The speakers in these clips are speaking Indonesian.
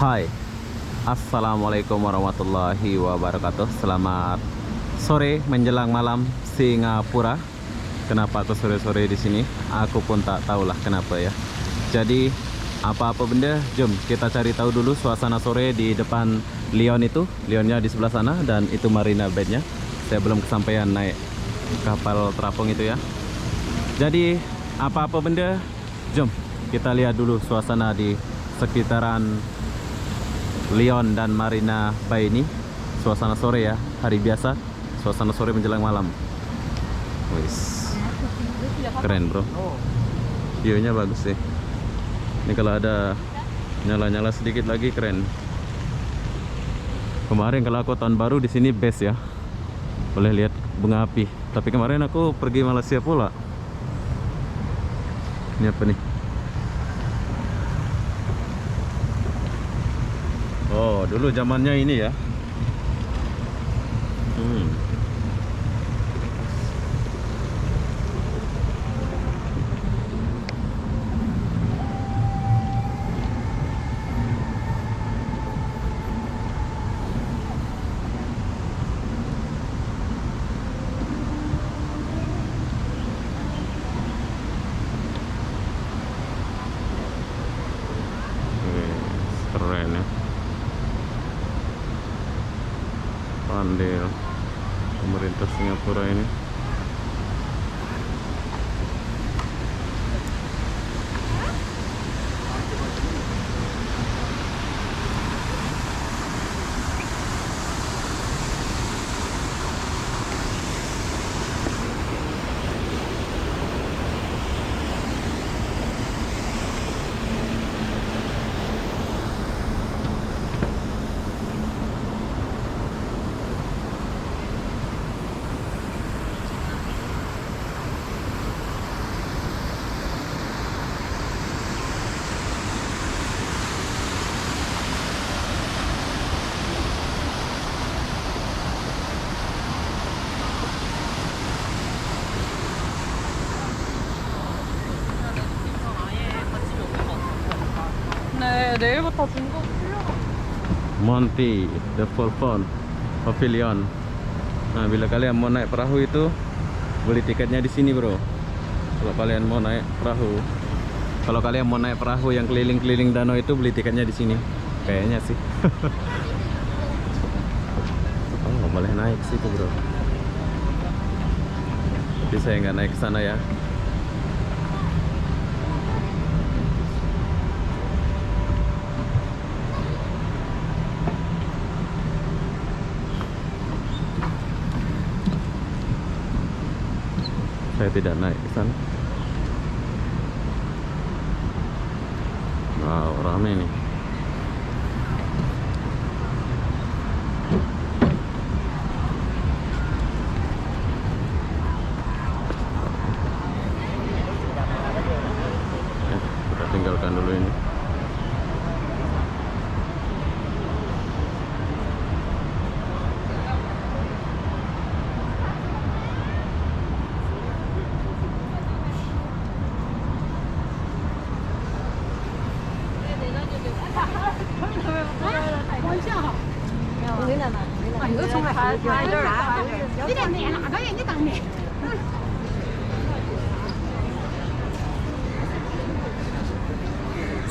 Hai, Assalamualaikum warahmatullahi wabarakatuh. Selamat sore menjelang malam Singapura. Kenapa aku sore-sore di sini? Aku pun tak tahulah kenapa ya. Jadi apa-apa benda, jom kita cari tahu dulu suasana sore di depan Lion itu. Lionnya di sebelah sana dan itu Marina Bay-nya. Saya belum kesampaian naik kapal terapung itu ya. Jadi apa-apa benda, jom kita lihat dulu suasana di sekitaran Lion dan Marina Bay ini. Suasana sore ya, hari biasa. Suasana sore menjelang malam. Wis, keren bro. View-nya bagus sih. Ini kalau ada nyala-nyala sedikit lagi keren. Kemarin kalau aku tahun baru di sini best ya. Boleh lihat bunga api. Tapi kemarin aku pergi Malaysia pula. Ini apa nih? Oh, dulu zamannya ini ya. Keren ya. Pandai pemerintah Singapura ini. 네, 내일부터 중국 풀려나? Monty, the Falcon Pavilion. Nah, bila kalian mau naik perahu itu, beli tiketnya di sini, bro. Kalau kalian mau naik perahu, kalau kalian mau naik perahu yang keliling-keliling danau itu, beli tiketnya di sini. Kayaknya sih. Oh, boleh naik ke situ, bro. Tapi saya nggak naik ke sana ya. Saya tidak naik ke sana. Wow, rame nih. Ya, kita tinggalkan dulu ini.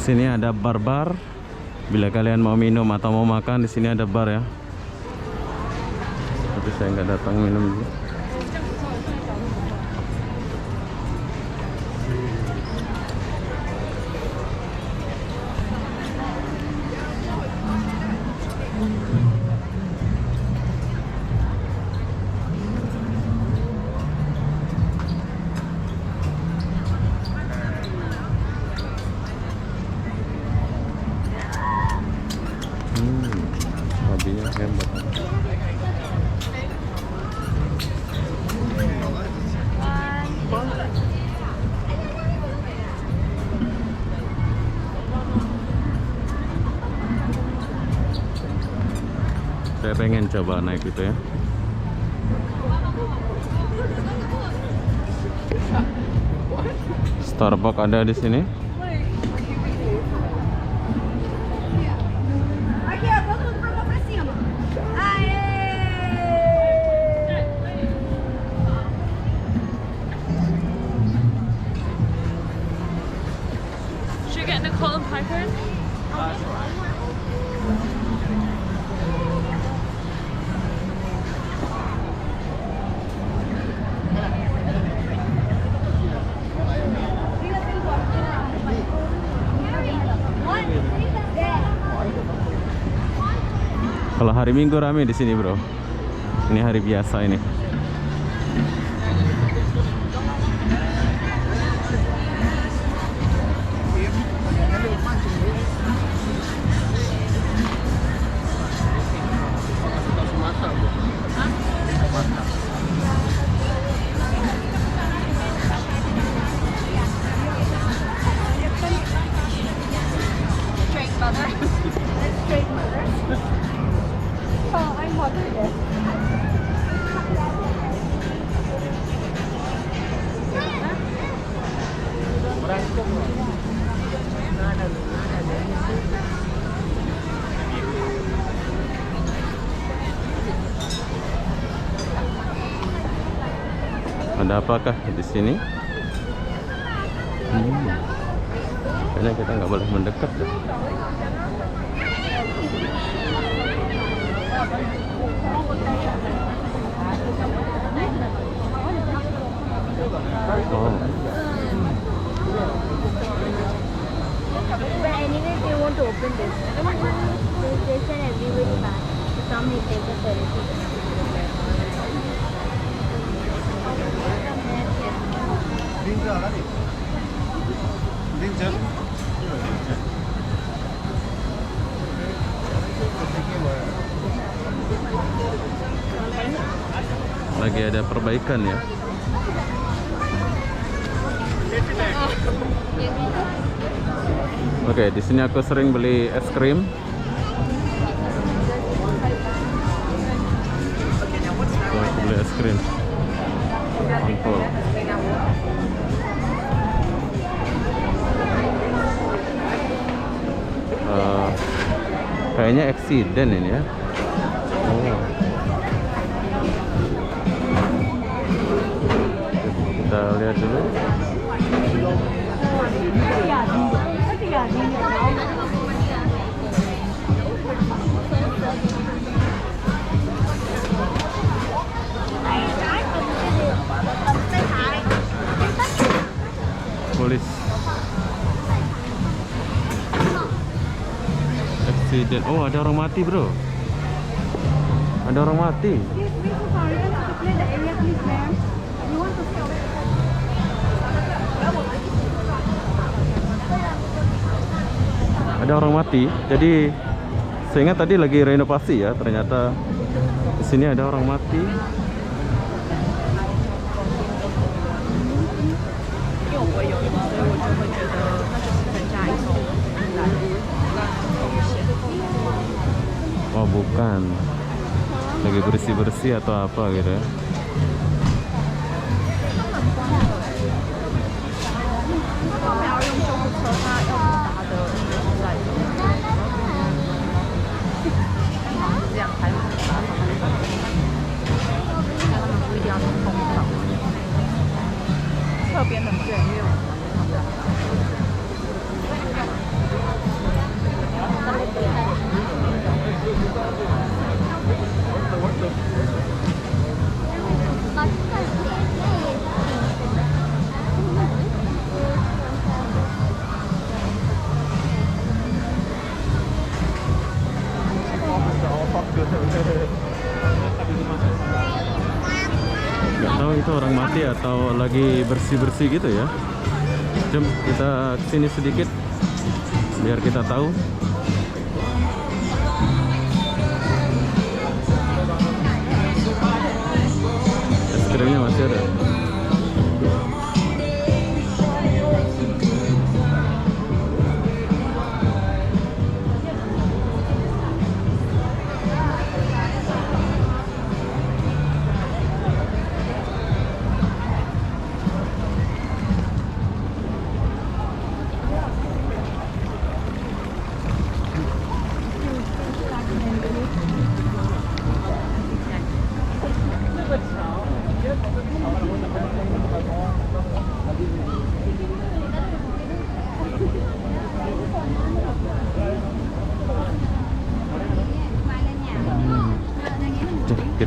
Sini ada bar-bar. Bila kalian mau minum atau mau makan, di sini ada bar ya. Tapi saya nggak datang minum dulu. Hobinya hebat. Saya pengen coba naik gitu ya. Starbucks ada di sini. Hyper? Kalau hari Minggu rame di sini, bro. Ini hari biasa ini. Straight mother. Straight mother. Oh, I'm mother there. Ada apakah di sini? Kayaknya kita nggak boleh mendekat deh. Oh. But anyway, they want to open this. They said everybody back. So some may take a therapy. Lagi ada perbaikan ya. Oke, di sini aku sering beli es krim. Aku beli es krim. Ampun. Kayaknya accident ini ya. Oh. Kita lihat dulu. Polis. Accident. Oh, ada orang mati, bro. Ada orang mati. Ada orang mati. Jadi saya ingat tadi lagi renovasi ya. Ternyata di sini ada orang mati. Oh, bukan. Lagi bersih-bersih atau apa gitu ya. Gak tahu itu orang mati atau lagi bersih-bersih gitu ya. Jom kita kesini sedikit biar kita tahu. Es krimnya masih ada.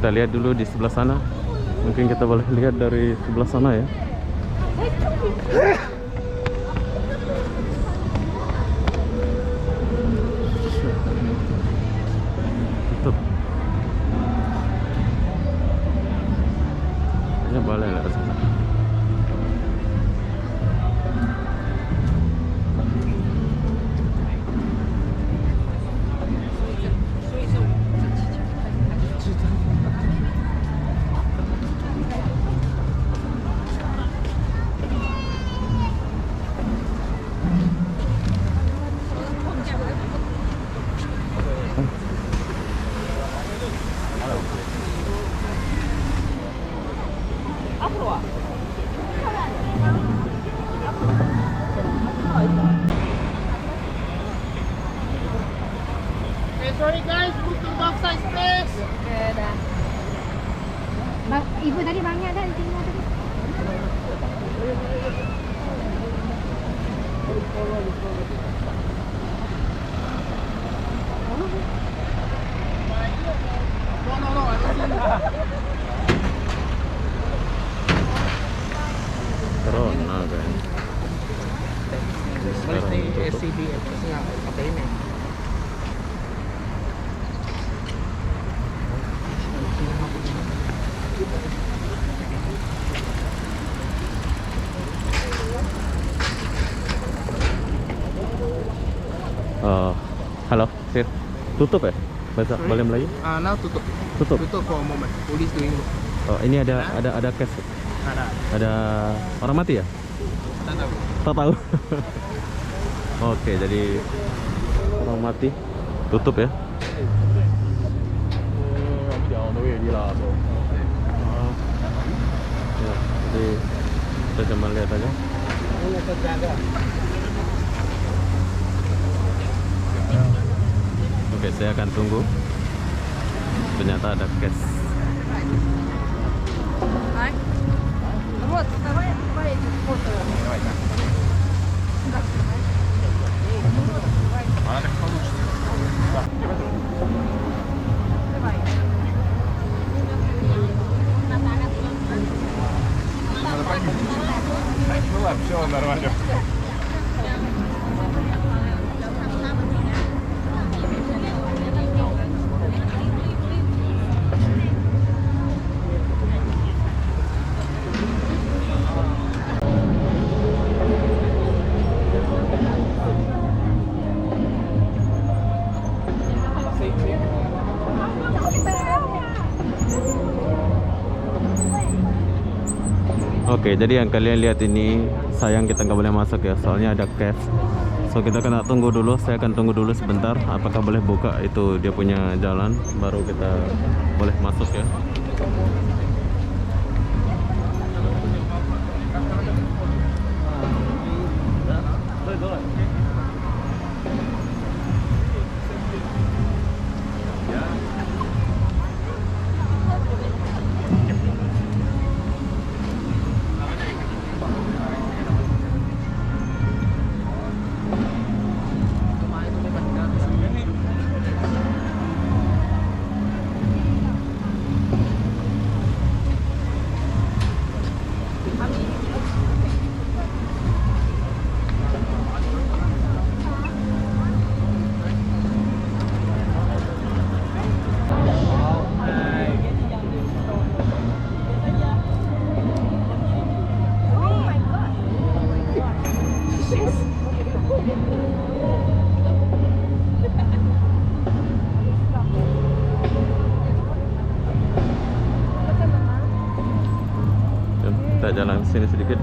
Kita lihat dulu di sebelah sana. Mungkin kita boleh lihat dari sebelah sana ya. Tutup. Ini boleh lah sana. Sorry guys, book to box size please. Dah. Ibu tadi banyak dah di sini tadi. No, I don't see. Corona kan. Sekarang tutup. SCB pakai ini. Halo, sir. Tutup ya? Bahasa Sorry? boleh Melayu? Now tutup. Tutup. Tutup for a moment. Police doing work. Oh, ini ada case. Ada. Ada orang mati ya? Tak tahu. Tak tahu. Oke, jadi orang mati tutup ya. Ya, jadi kita cuma lihat aja. Oke, saya akan tunggu. Ternyata ada cash. Ай. Вот, давай фото. Давай. Ну ладно, все нормально. Oke, jadi yang kalian lihat ini sayang kita nggak boleh masuk ya, soalnya ada cash. So kita kena tunggu dulu. Saya akan tunggu dulu sebentar. Apakah boleh buka itu dia punya jalan, baru kita boleh masuk ya. Kita jalan sini sedikit.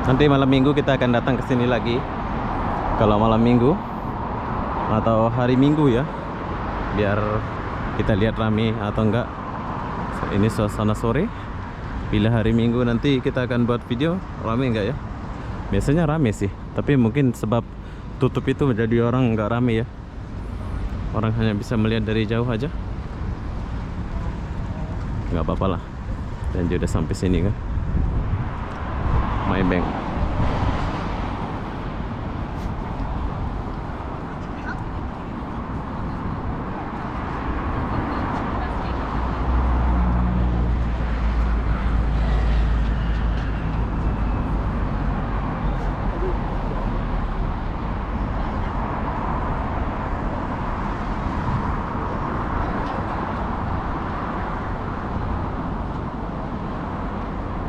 Nanti malam minggu kita akan datang ke sini lagi. Kalau malam minggu atau hari minggu ya, biar kita lihat rame atau enggak. Ini suasana sore. Bila hari minggu nanti kita akan buat video, rame enggak ya? Biasanya rame sih, tapi mungkin sebab tutup itu menjadi orang enggak rame ya. Orang hanya bisa melihat dari jauh aja. Nggak apa-apa lah. Dan juga udah sampai sini kan, Maybank.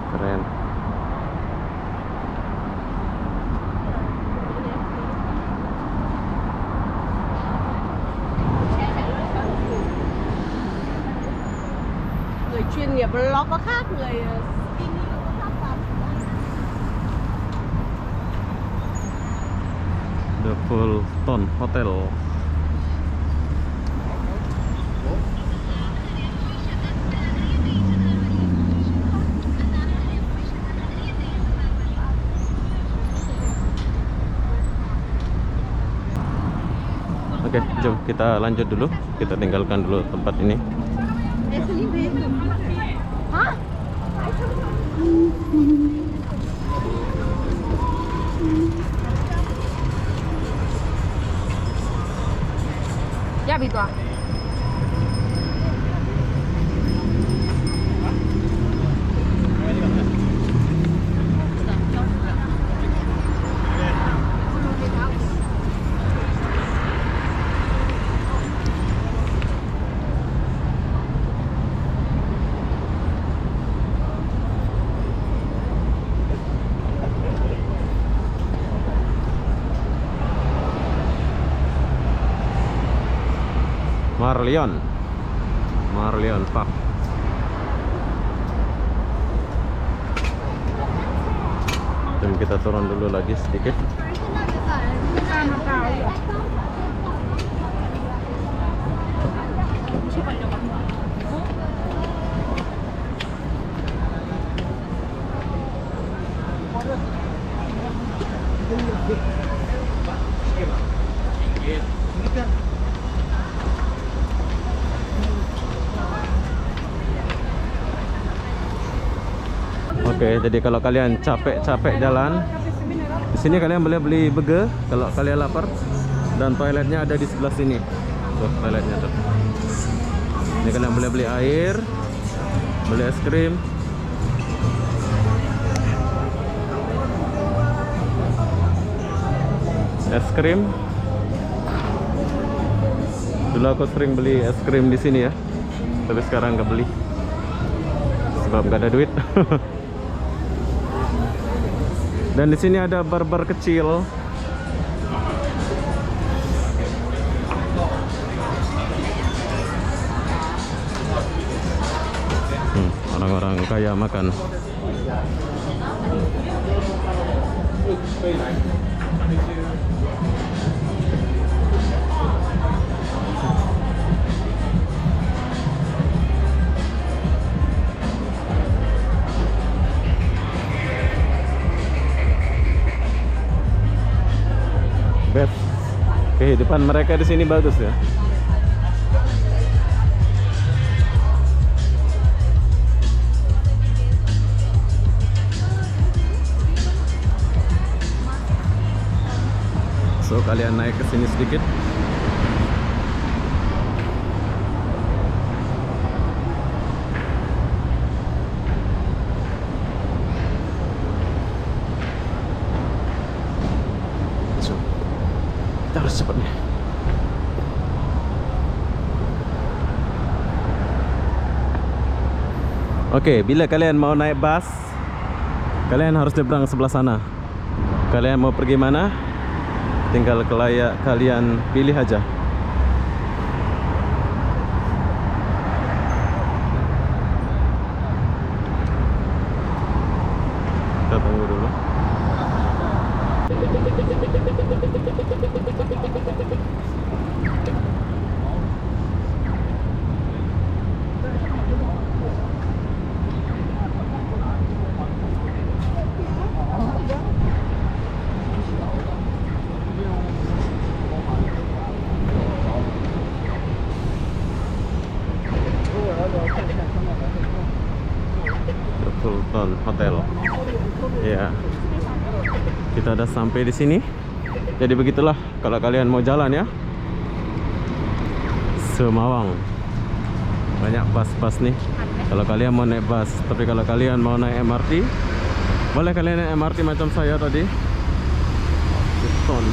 Keren. Người chuyên nghiệp nó có khác người skinny nó có khác lắm. The Fulton Hotel. Oke, jom kita lanjut dulu. Kita tinggalkan dulu tempat ini. Hah? Ya Bito. Marlion Park. Dan kita turun dulu lagi sedikit. Oke, jadi kalau kalian capek-capek jalan, di sini kalian boleh beli burger kalau kalian lapar. Dan toiletnya ada di sebelah sini. Tuh, toiletnya tuh. Ini kalian boleh beli air, beli es krim. Es krim. Dulu aku sering beli es krim di sini ya, tapi sekarang nggak beli sebab nggak ada duit. Dan di sini ada bar-bar kecil. Orang-orang kaya makan. Kehidupan mereka di sini bagus ya. So kalian naik ke sini sedikit. Kita harus cepat nih. Oke, bila kalian mau naik bus, kalian harus nyebrang sebelah sana. Kalian mau pergi mana? Tinggal kalian pilih aja. Kita tunggu dulu. Hilton Hotel. Ya. Kita udah sampai di sini. Jadi begitulah kalau kalian mau jalan ya. Semawang. Banyak bus-bus nih. Kalau kalian mau naik bus, tapi kalau kalian mau naik MRT, boleh kalian naik MRT macam saya tadi. Hilton.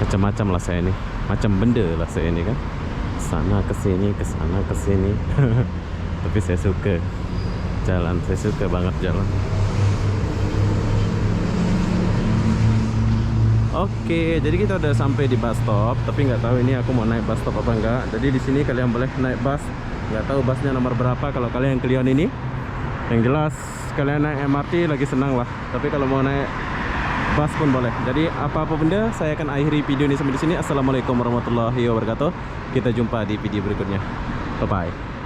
Macam-macam lah saya ini, macam benda lah saya ini kan, sana ke sini, ke sana ke sini. Tapi saya suka jalan, saya suka banget jalan. Oke, jadi kita udah sampai di bus stop, tapi nggak tahu ini aku mau naik bus stop apa enggak. Jadi di sini kalian boleh naik bus, nggak tahu busnya nomor berapa kalau kalian yang kalian ini. Yang jelas kalian naik MRT lagi senang lah, tapi kalau mau naik bus pun boleh. Jadi apa-apa benda saya akan akhiri video ini sampai di sini. Assalamualaikum warahmatullahi wabarakatuh. Kita jumpa di video berikutnya. Bye bye.